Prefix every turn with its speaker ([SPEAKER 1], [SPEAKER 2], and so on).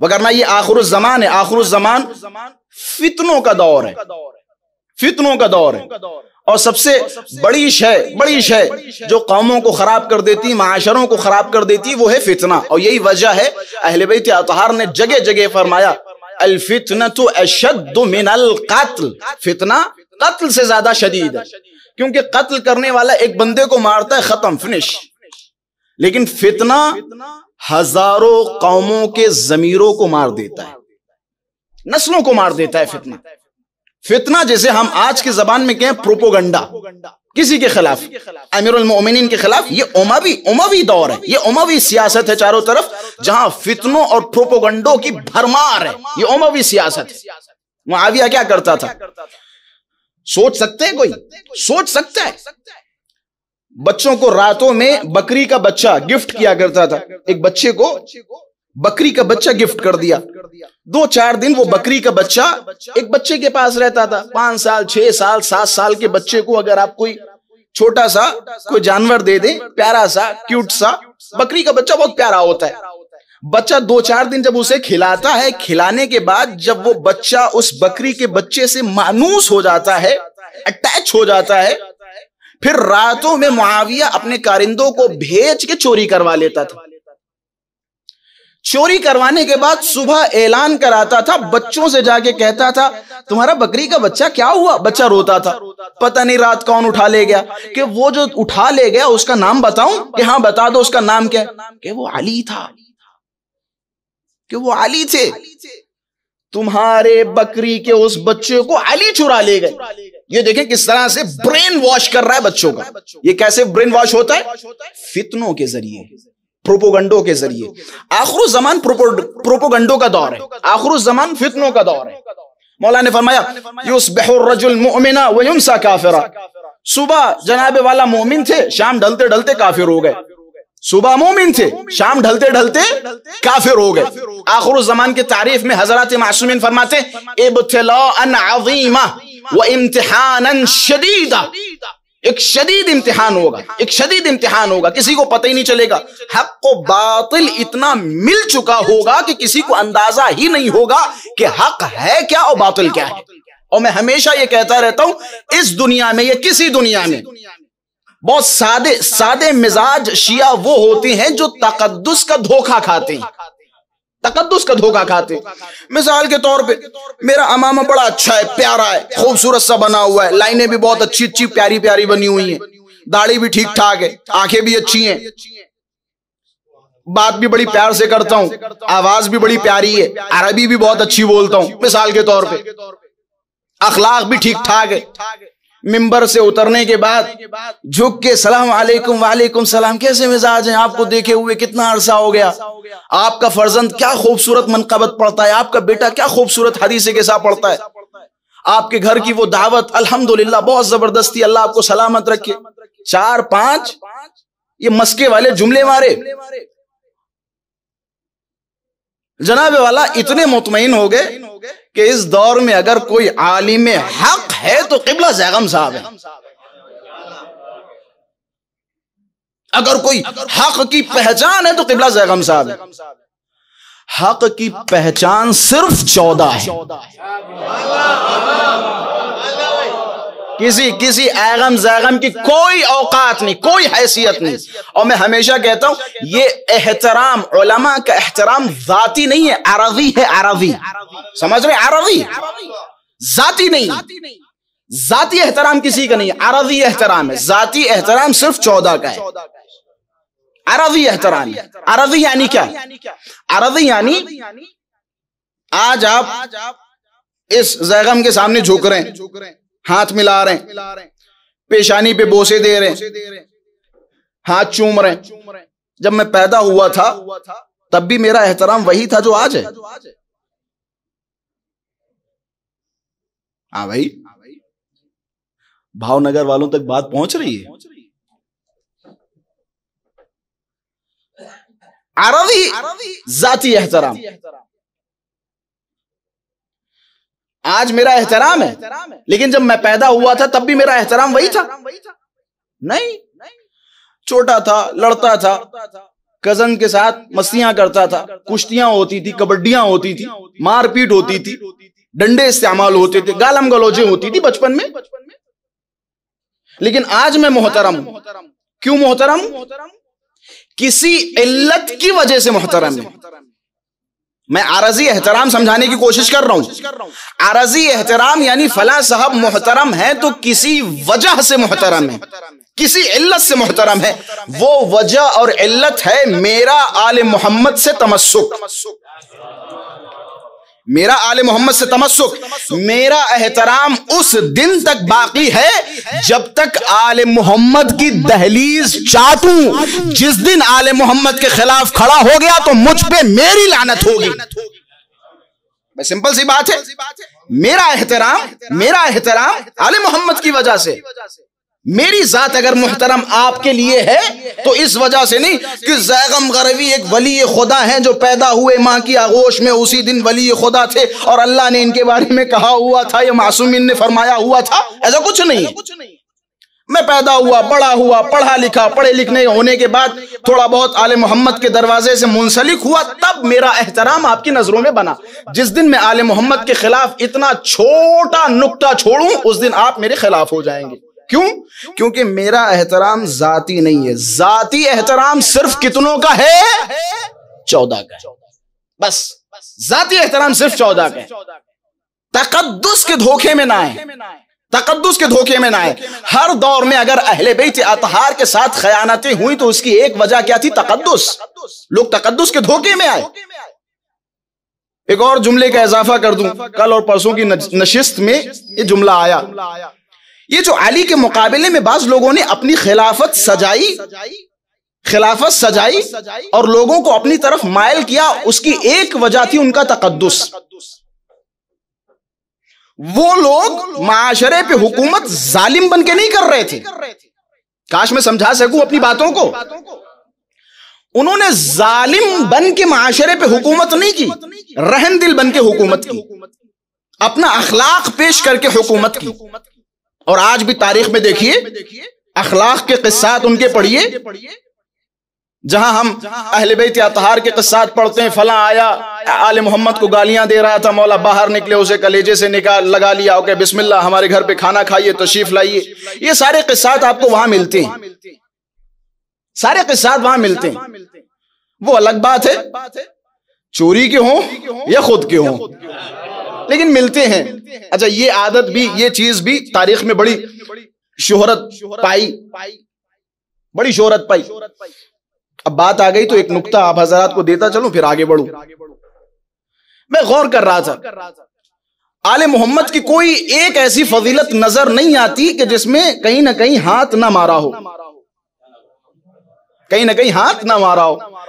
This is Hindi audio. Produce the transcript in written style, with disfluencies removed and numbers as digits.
[SPEAKER 1] वगरना ये आखिरुज़ ज़मान है। आखिरुज़ ज़मान फितनों का दौर है, फितनों का दौर है। और सबसे बड़ी शय जो कौमों को खराब कर देती, माशरों को खराब कर देती, वो है फितना। और यही वजह है अहले बैत अतहार ने जगह जगह फरमाया अल फितनतु अशद्दु मिनल क़त्ल, फितना कत्ल से ज्यादा शदीद है। क्योंकि कत्ल करने वाला एक बंदे को मारता है, खत्म, फिनिश। लेकिन फितना हजारों कौमों के जमीरों को मार देता है, नस्लों को मार देता है फितना। फितना जैसे हम आज की जबान में कहें प्रोपोगंडा, किसी के खिलाफ, अमीरुल मोमिनीन के खिलाफ, ये उमवी दौर है, ये उमवी सियासत है चारों तरफ, जहां फितनों और प्रोपोगंडों की भरमार है। ये उमवी सियासत है। मुआविया क्या करता था, सोच सकते हैं? कोई सोच सकता है? बच्चों को रातों में बकरी का बच्चा गिफ्ट किया करता था। एक बच्चे को बकरी का बच्चा गिफ्ट कर दिया। 2-4 दिन वो बकरी का बच्चा एक बच्चे के पास रहता था। 5 साल, 6 साल, 7 साल के बच्चे को अगर आप कोई छोटा सा कोई जानवर दे दें, प्यारा सा, क्यूट सा, बकरी का बच्चा बहुत प्यारा होता है। बच्चा 2-4 दिन जब उसे खिलाता है, खिलाने के बाद जब वो बच्चा उस बकरी के बच्चे से मानूस हो जाता है, अटैच हो जाता है, फिर रातों में मुआविया अपने कारिंदों को भेज के चोरी करवा लेता था। चोरी करवाने के बाद सुबह ऐलान कराता था, बच्चों से जाके कहता था तुम्हारा बकरी का बच्चा क्या हुआ? बच्चा रोता था, पता नहीं रात कौन उठा ले गया। कि वो जो उठा ले गया उसका नाम बताऊं? कि हाँ बता दो, उसका नाम क्या है? कि वो अली था, कि वो अली थे। तुम्हारे बकरी के उस बच्चे को अली चुरा ले गए। ये देखें किस तरह से ब्रेन वॉश कर रहा है बच्चों का। ये कैसे ब्रेन वॉश होता है? फितनों के जरिए, प्रोपोगंडों के जरिए। आखिरुज़ ज़मान प्रोपोगंडों का दौर है, आखिरुज़ ज़मान फितनों का दौर है। मौला ने फरमाया युस्बिहुर रजुल मुअमिना व युमसा काफिरा। सुबह जनाब वाला मोमिन थे, शाम ढलते ढलते काफिर हो गए। सुबह मोमिन थे, शाम ढलते ढलते काफिर हो गए। आखिरुज़ ज़मान की तारीफ में हज़रात मासूमीन फरमाते इब्तिलाअन अज़ीमा व इम्तिहानन शदीदा। एक शदीद इम्तिहान होगा, एक शदीद इम्तिहान होगा, किसी को पता ही नहीं चलेगा। हक और बातिल इतना मिल चुका होगा कि किसी को अंदाजा ही नहीं होगा कि हक है क्या और बातिल क्या है। और मैं हमेशा ये कहता रहता हूं, इस दुनिया में या किसी दुनिया में बहुत सादे मिजाज शिया वो होते हैं जो तकद्दुस का धोखा खाते हैं, तकद्दुस का धोखा खाते। मिसाल के तौर पे मेरा अमामा बड़ा अच्छा है, प्यारा है, खूबसूरत सा बना हुआ है, लाइनें भी बहुत अच्छी अच्छी प्यारी प्यारी बनी हुई हैं, दाढ़ी भी ठीक ठाक है, आंखें भी अच्छी हैं, बात भी बड़ी प्यार से करता हूं, आवाज भी बड़ी प्यारी है, अरबी भी बहुत अच्छी बोलता हूं, मिसाल के तौर पे अखलाक भी ठीक ठाक है। मिंबर से उतरने के बाद झुक के सलाम अलैकुम वालेकुम सलाम, कैसे मिजाज हैं? आपको देखे हुए कितना अरसा हो गया, आपका फर्जंद क्या खूबसूरत मनकबत पढ़ता है, आपका बेटा क्या खूबसूरत हदीसे के साथ पढ़ता है, आपके घर की वो दावत अल्हम्दुलिल्लाह बहुत जबरदस्ती, अल्लाह आपको सलामत रखे। 4-5 ये मस्के वाले जुमले मारे, जनाब वाला इतने मुतमईन हो गए कि इस दौर में अगर कोई आलिम हक है तो क़िबला ज़ैगम साहब है। अगर कोई हक की पहचान है तो क़िबला ज़ैगम साहब है। हक की पहचान सिर्फ 14 है। किसी ऐगम ज़ैगम की कोई औकात नहीं, कोई हैसियत नहीं। और मैं हमेशा कहता हूं ये एहतराम, उलमा का एहतराम ज़ाती नहीं है, अरवी है, अरवी, समझ रहे? अरवी, ज़ाती नहीं। ज़ाती एहतराम किसी का नहीं है, अरवी एहतराम है। ज़ाती एहतराम सिर्फ 14 का है, अरवी एहतराम है। अरवी यानी क्या? अरवी यानी आज आप इस ज़ैगम के सामने झुक रहे हैं, हाथ मिला रहे हैं, पेशानी पे बोसे दे रहे हैं, हाथ चूम रहे हैं। जब मैं पैदा हुआ था तब भी मेरा एहतराम वही था जो आज है। हाँ भाई, भावनगर वालों तक बात पहुंच रही है। अरवी जाती एहतराम, आज मेरा एहतराम है, लेकिन जब मैं पैदा हुआ था तब भी मेरा एहतराम वही था। नहीं, छोटा था, लड़ता था, कजन के साथ मस्तियां करता था, कुश्तियां होती थी, कबड्डियां होती थी, मारपीट होती थी, डंडे इस्तेमाल होते थे, गालम गलौजे होती थी बचपन में। लेकिन आज मैं मोहतरम हूं। क्यों मोहतरम? किसी इल्लत की वजह से मोहतरम है। मैं आरजी एहतराम समझाने की कोशिश कर रहा हूं। आरजी एहतराम यानी फला साहब मोहतरम है तो किसी वजह से मोहतरम है, किसी इल्लत से मोहतरम है। वो वजह और इल्लत है मेरा आले मोहम्मद से तमस्सुक, मेरा आले मोहम्मद से तमस्सुक। मेरा एहतराम उस दिन तक बाकी है जब तक आले मोहम्मद की दहलीज चाटूं। जिस दिन आले मोहम्मद के खिलाफ खड़ा हो गया तो मुझ पे मेरी लानत होगी। सिंपल सी बात है। मेरा एहतराम आले मोहम्मद की वजह से। मेरी जात अगर मुहतरम आपके लिए है तो इस वजह से नहीं कि ज़ैगम गरवी एक वली खुदा है जो पैदा हुए मां की आगोश में उसी दिन वली खुदा थे और अल्लाह ने इनके बारे में कहा हुआ था, ये मासूमीन ने फरमाया हुआ था। ऐसा कुछ नहीं है। मैं पैदा हुआ, बड़ा हुआ, पढ़ा लिखा, पढ़े लिखने होने के बाद थोड़ा बहुत आले मोहम्मद के दरवाजे से मुंसलिक हुआ, तब मेरा एहतराम आपकी नजरों में बना। जिस दिन मैं आले मोहम्मद के खिलाफ इतना छोटा नुक्ता छोड़ूं उस दिन आप मेरे खिलाफ हो जाएंगे। क्यों? क्योंकि मेरा एहतराम जाती नहीं है। जाती एहतराम सिर्फ कितनों का है? 14 का है। बस जाती एहतराम सिर्फ 14 का है। तकद्दुस के धोखे में ना आए, तकद्दुस के धोखे में ना आए। हर दौर में अगर अहले बैत अतहार के साथ खयानतें हुई तो उसकी एक वजह क्या थी? तकद्दुस। लोग तकद्दुस के धोखे में आए। एक और जुमले का इजाफा कर दूं, कल और परसों की नशिस्त में ये जुमला आया। ये जो अली के मुकाबले में बाज लोगों ने अपनी खिलाफत सजाई और लोगों को अपनी तरफ मायल किया, उसकी एक वजह थी उनका तकद्दुस। वो लोग माशरे पे हुकूमत जालिम बन के नहीं कर रहे थे। काश मैं समझा सकूं अपनी बातों को। उन्होंने जालिम बन के माशरे पे हुकूमत नहीं की, रहम दिल बन के हुकूमत की, अपना अखलाक पेश करके हुकूमत की। और आज भी तारीख में देखिए, अखलाक के किस्सात उनके पढ़िए। जहां हम अहले बैत अतहार के किस्सात पढ़ते हैं, फला आया आले मोहम्मद को गालियां दे रहा था, मौला बाहर निकले, उसे कलेजे से निकाल लगा लिया, ओके बिस्मिल्लाह हमारे घर पे खाना खाइए, तशरीफ लाइए। ये सारे किस्सात आपको वहां मिलते हैं, सारे किस्सात वहां मिलते हैं। वो अलग बात है चोरी के हों या खुद के हों, लेकिन मिलते हैं। अच्छा, ये आदत भी, ये चीज भी तारीख में बड़ी शोहरत पाई, बड़ी शोहरत पाई। अब बात आ गई तो एक नुक्ता आप हजरात को देता चलूं, फिर आगे बढ़ूं। मैं गौर कर रहा था, आले मोहम्मद की कोई एक ऐसी फजीलत नजर नहीं आती कि जिसमें कहीं ना कहीं हाथ ना मारा हो, कहीं ना कहीं हाथ ना मारा हो।